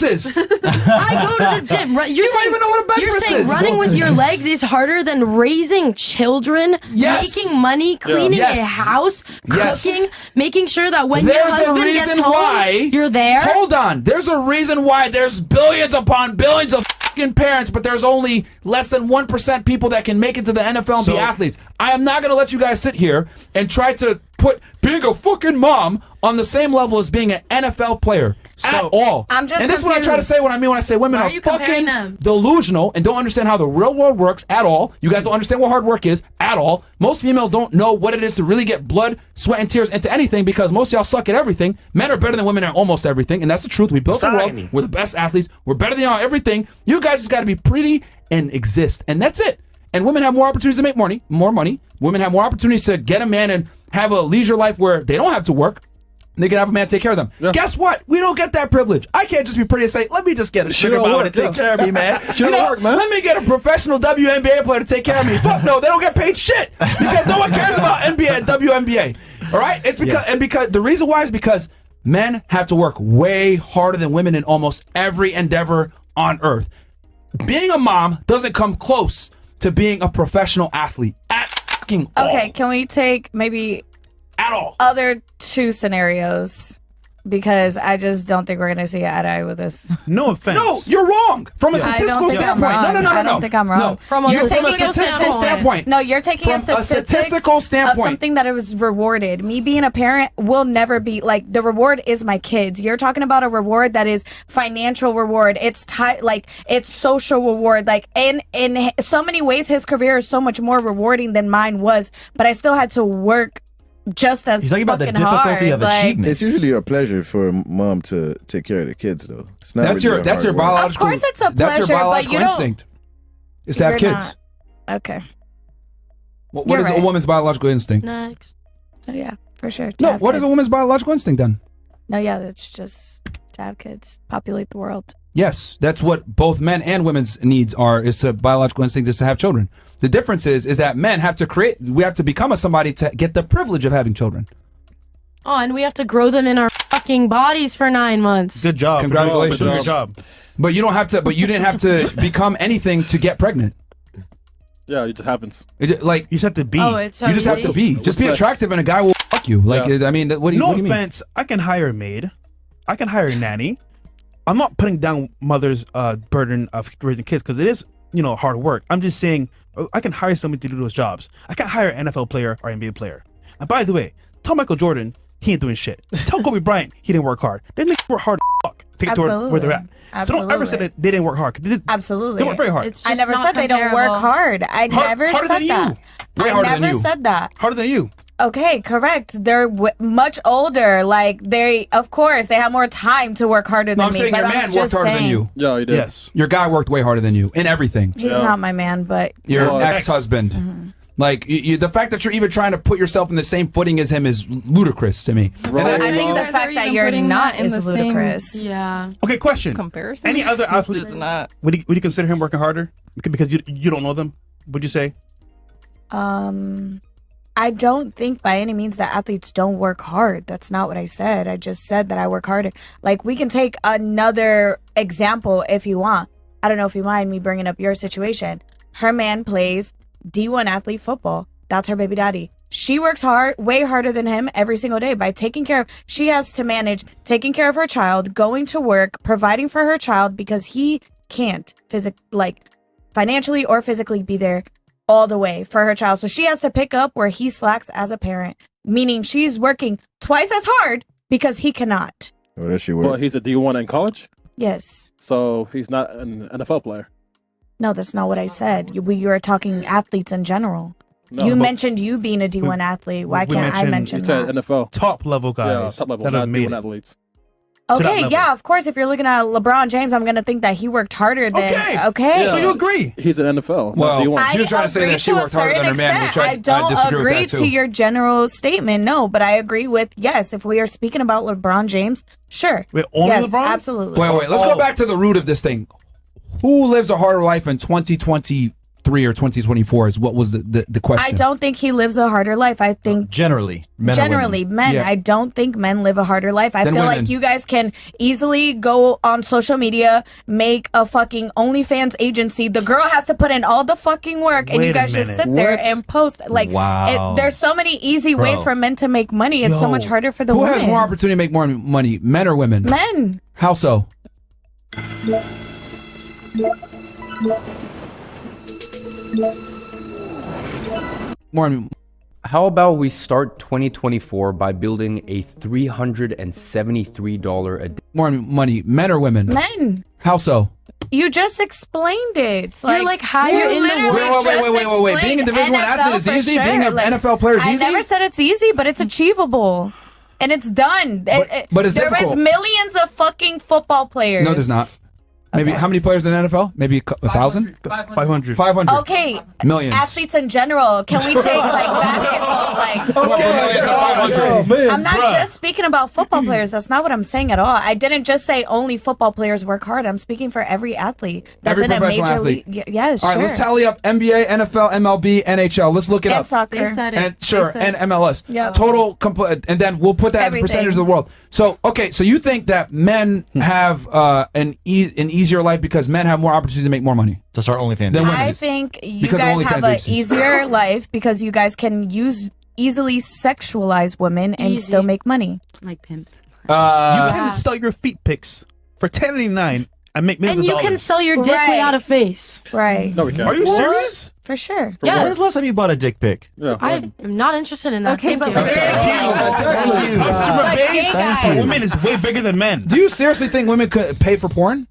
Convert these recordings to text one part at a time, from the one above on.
press is. I go to the gym. You don't even know what a bench You're press saying is. running with your legs is harder than raising children, making money, cleaning a house, cooking, making sure that when your husband gets home, you're there. Hold on. There's a reason why there's billions upon billions of fucking parents, but there's only less than 1% people that can make it to the NFL and be athletes. I am not going to let you guys sit here and try to put being a fucking mom on the same level as being an NFL player at all. I'm just and this is what I try to say when I say women are fucking delusional and don't understand how the real world works at all. You guys don't understand what hard work is at all. Most females don't know what it is to really get blood, sweat, and tears into anything because most of y'all suck at everything. Men are better than women at almost everything, and that's the truth. We built the world. We're the best athletes. We're better than y'all at everything. You guys just got to be pretty and exist, and that's it. And women have more opportunities to make more money. Women have more opportunities to get a man and have a leisure life where they don't have to work. They can have a man take care of them. Yeah. Guess what? We don't get that privilege. I can't just be pretty and say, let me just get a sugar mama to take care of me, man. Let me get a professional WNBA player to take care of me. Fuck no, they don't get paid shit because no one cares about NBA and WNBA. All right? It's because the reason why is because men have to work way harder than women in almost every endeavor on earth. Being a mom doesn't come close to being a professional athlete at fucking all. Okay, can we take maybe at all other two scenarios? Because I just don't think we're going to see eye to eye with this. No offense. No, you're wrong. From a statistical standpoint. No. I don't think I'm wrong. No. From a statistical standpoint. No, you're taking a statistical standpoint of something that it was rewarded. Me being a parent will never be like the reward is my kids. You're talking about a reward that is financial reward. It's it's social reward. Like in so many ways, his career is so much more rewarding than mine was. But I still had to work just as he's talking about the difficulty hard. of achievement. It's usually a pleasure for a mom to take care of the kids, though. It's not that's your biological. Of course, it's a pleasure. That's your biological instinct. Is to have kids. Okay. What is a woman's biological instinct? Next. Oh, yeah, for sure. No, what is a woman's biological instinct then? No, yeah, it's just to have kids, populate the world. Yes, that's what both men and women's needs are. Is to biological instinct is to have children. The difference is that men have to we have to become somebody to get the privilege of having children. Oh, and we have to grow them in our fucking bodies for 9 months. Good job. Congratulations. Good job. But you don't have to. But you didn't have to become anything to get pregnant. Yeah, it just happens. You just have to be. Oh, it's you just have to be. Just be attractive, and a guy will fuck you. Like I mean, what do you mean? No offense. I can hire a maid. I can hire a nanny. I'm not putting down mothers' burden of raising kids because it is, hard work. I'm just saying I can hire somebody to do those jobs. I can't hire an NFL player or NBA player. And by the way, tell Michael Jordan he ain't doing shit. Tell Kobe Bryant he didn't work hard. They didn't work hard as fuck to get to where they're at. Absolutely. So don't ever say that they didn't work hard. Absolutely. They work very hard. I never said they don't work hard. I never said that. I never said that. Harder than you. Okay, correct. They're much older. Like of course, they have more time to work harder than me. I'm saying your man worked harder than you. Yeah, he did. Yes. Your guy worked way harder than you in everything. He's not my man, but your ex-husband. Mm-hmm. Like the fact that you're even trying to put yourself in the same footing as him is ludicrous to me. Right. I think the fact that you're not is ludicrous. Yeah. Okay, question. Comparison. Any other athlete? Would you consider him working harder because you don't know them? Would you say? I don't think by any means that athletes don't work hard. That's not what I said. I just said that I work harder. Like, we can take another example if you want. I don't know if you mind me bringing up your situation. Her man plays D1 athlete football. That's her baby daddy. She works hard, way harder than him every single day by taking care of, she has to manage taking care of her child, going to work, providing for her child because he can't financially or physically be there all the way for her child. So she has to pick up where he slacks as a parent, meaning she's working twice as hard because he cannot. Oh, does she work? Well, he's a D1 in college? Yes. So he's not an NFL player? No, that's not what I said. You were talking athletes in general. No, you mentioned you being a D1 athlete. Why can't I mention that? NFL. Top level guys. Yeah, top level, that not have made D1 athletes. Okay, yeah, of course. If you're looking at LeBron James, I'm going to think that he worked harder than... Okay. So you agree? He's an NFL. Well, she was trying to say that she worked harder than her man, which I don't agree to your general statement, no. But I agree with, yes, if we are speaking about LeBron James, sure. Wait, only yes, LeBron? Absolutely. Wait. Let's go back to the root of this thing. Who lives a harder life in 2023? 2023 or 2024 is what was the question. I don't think he lives a harder life. I think generally, men. Yeah. I don't think men live a harder life. I Than feel women. like you guys can easily go on social media, make a fucking OnlyFans agency. The girl has to put in all the fucking work, and Wait you a guys just minute. sit there What? and post. Like, Wow. there's so many easy ways Bro. for men to make money. It's so much harder for the Who women. has more opportunity to make more money, men or women? Men. How so? More. How about we start 2024 by building a $373 a day? More money, men or women? Men. How so? You just explained it. You're like higher you in the literally world. Wait. Being a just Division I explained athlete is NFL easy? for Being an NFL player is easy? I never said it's easy, but it's achievable. And it's done. But it's there difficult. is millions of fucking football players. No, there's not. Maybe how many players in the NFL? Maybe 1,000? 500. 500. Okay. Millions. Athletes in general. Can we take like basketball? Like Millions of 500. I'm not just speaking about football players. That's not what I'm saying at all. I didn't just say only football players work hard. I'm speaking for every athlete that's Every in a professional major athlete. league. Yes, All right, sure. let's tally up NBA, NFL, MLB, NHL. Let's look it And up. soccer. They said it. And They sure, said- and MLS. Yep. Total, and then we'll put that as a Everything. percentage of the world. So, okay, so you think that men have an easier life because men have more opportunities to make more money? To start OnlyFans. Then women. I think you Because of guys OnlyFans have an agencies. easier life because you guys can easily sexualize women and Easy. still make money. Like pimps. You can sell your feet pics for $10.99 and make millions And you of can dollars. sell your dick Right. without a face. Right. No, we can't. Are you serious? For sure. Yes. When's the last time you bought a dick pic? Yeah. I'm not interested in that. Okay, Thank but you. Thank you. Customer But base gay for guys. women is way bigger than men. Do you seriously think women could pay for porn?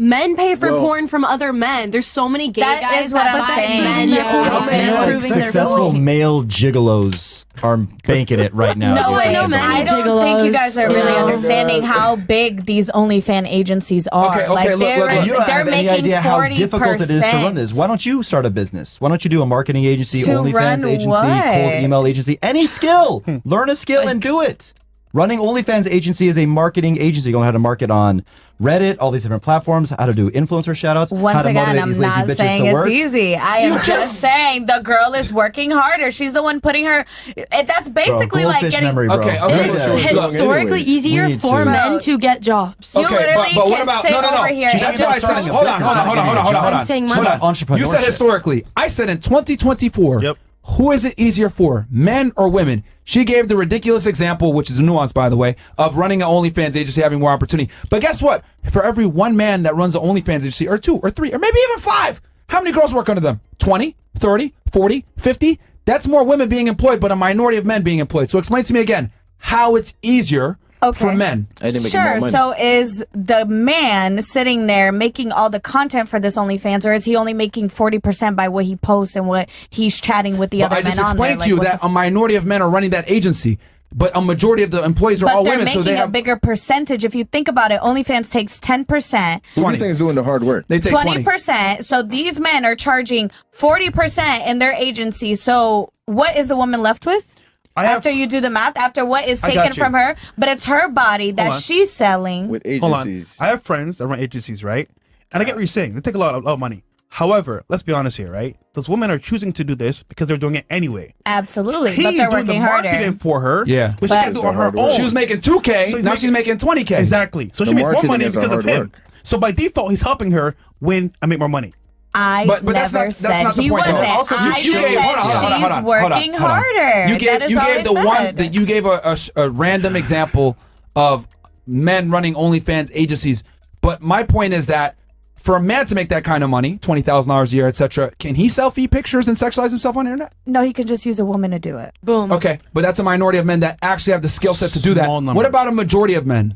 Men pay for Well- porn from other men. There's so many gay That guys is what that I'm buy saying. men Yeah. porn. How and many, it's like, proving their Successful point. male gigolos are banking it right now. No, dude. I know, many I don't think you guys are really gigolos. understanding how big these OnlyFans agencies are. Okay, like look, they're, look. You don't they're have any making idea how 40% difficult it is to run this. Why don't you start a business? Why don't you do a marketing agency, To OnlyFans run agency, what? cold email agency, any skill? Learn a skill and do it. Running OnlyFans agency is a marketing agency. You know how to market on Reddit, all these different platforms, how to do influencer shoutouts, how Once to again, motivate I'm these lazy not bitches saying to it's work. easy. I am just saying the girl is working harder. She's the one putting her. That's basically like goldfish getting. memory, bro. Okay, Okay. It's Yeah. historically anyways. easier We need for to. men to get jobs. You literally but what can about sit no? over here and That's why I just said. post Hold on. I'm saying Hold money. on. Entrepreneurship. You said historically. I said in 2024. Yep. Who is it easier for, men or women? She gave the ridiculous example, which is a nuance, by the way, of running an OnlyFans agency, having more opportunity. But guess what? For every one man that runs an OnlyFans agency, or two, or three, or maybe even five, how many girls work under them? 20, 30, 40, 50? That's more women being employed, but a minority of men being employed. So explain to me again how it's easier for men. I didn't make more Sure. money. So is the man sitting there making all the content for this OnlyFans, or is he only making 40% by what he posts and what he's chatting with the But other I men just on there? explained to you Like, that a minority of men are running that agency, but a majority of the employees are but all they're women, making so they a have bigger percentage. If you think about it, OnlyFans takes 10%. Who do 20. you think is doing the hard work? They take 20. 20%. So these men are charging 40% in their agency. So what is the woman left with? After you do the math, after what is I got taken you. from her, but it's her body that Hold on. she's selling. With Hold on. agencies. I have friends that run agencies, right? And I get what you're saying. They take a lot of money. However, let's be honest here, right? Those women are choosing to do this because they're doing it anyway. Absolutely, He's but they're doing the working marketing harder. for her. Yeah. But she But- can't do it on her own. She was making 2K, So he's now making- she's making 20K. Exactly. So The she makes more marketing money is the because of hard him. work. So by default, he's helping her win and make more money. I But that's never not- that's said not the he point, though. wasn't. Also, I you just gave- said hold on, hold on, she's hold on, working hold on. harder. You That gave is you all gave I the one said. that you gave a random example of men running OnlyFans agencies. But my point is that for a man to make that kind of money, $20,000 a year, etc., can he sell feed pictures and sexualize himself on the internet? No, he can just use a woman to do it. Boom. Okay, but that's a minority of men that actually have the skill set to do that. Small number. What about a majority of men?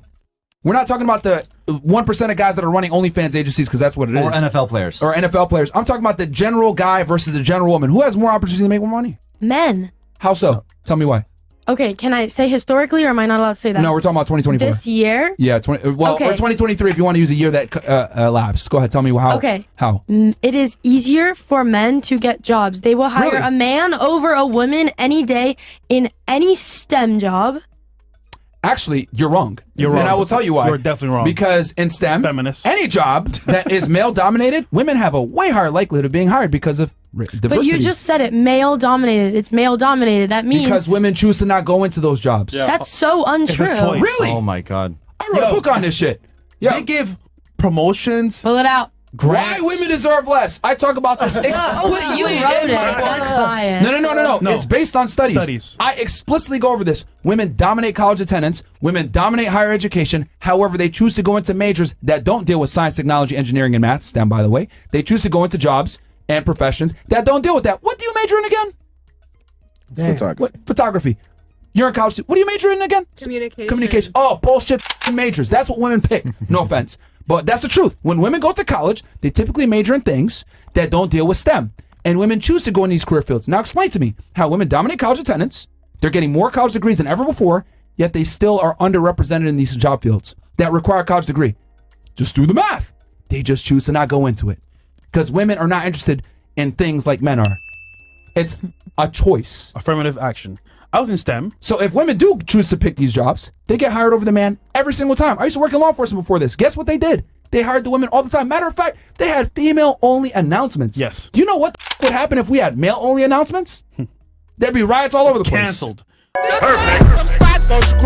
We're not talking about the 1% of guys that are running OnlyFans agencies because that's what it is. Or NFL players. Or NFL players. I'm talking about the general guy versus the general woman. Who has more opportunity to make more money? Men. How so? Tell me why. Okay, can I say historically, or am I not allowed to say that? No, we're talking about 2024. This year. Yeah, or Okay. 2023 if you want to use a year that elapsed. Go ahead, tell me how. Okay. How? It is easier for men to get jobs. They will hire Really? a man over a woman any day in any STEM job. Actually, you're wrong. You're And wrong. I will tell you why. You're definitely wrong. Because in STEM, Feminist. any job that is male dominated, women have a way higher likelihood of being hired because of diversity. But you just said it, male dominated. It's male dominated. That means because women choose to not go into those jobs. Yeah. that's so untrue. choice. Really? Oh my God. I wrote a book on this shit. Yeah. They give promotions. Pull it out. Why women deserve less? I talk about this explicitly. You wrote it. That's biased. No. It's based on studies. Studies. I explicitly go over this. Women dominate college attendance. Women dominate higher education. However, they choose to go into majors that don't deal with science, technology, engineering, and math. STEM, by the way. They choose to go into jobs and professions that don't deal with that. What do you major in again? Photography. What? Photography. You're in college. What do you major in again? Communication. Oh, bullshit majors. That's what women pick. No offense. But that's the truth. When women go to college, they typically major in things that don't deal with STEM. And women choose to go in these career fields. Now explain to me how women dominate college attendance. They're getting more college degrees than ever before, yet they still are underrepresented in these job fields that require a college degree. Just do the math. They just choose to not go into it. Because women are not interested in things like men are. It's a choice. Affirmative action. I was in STEM. So if women do choose to pick these jobs, they get hired over the man every single time. I used to work in law enforcement before this. Guess what they did? They hired the women all the time. Matter of fact, they had female-only announcements. Yes. Do you know what would happen if we had male-only announcements? There'd be riots all over the place. Canceled. Perfect.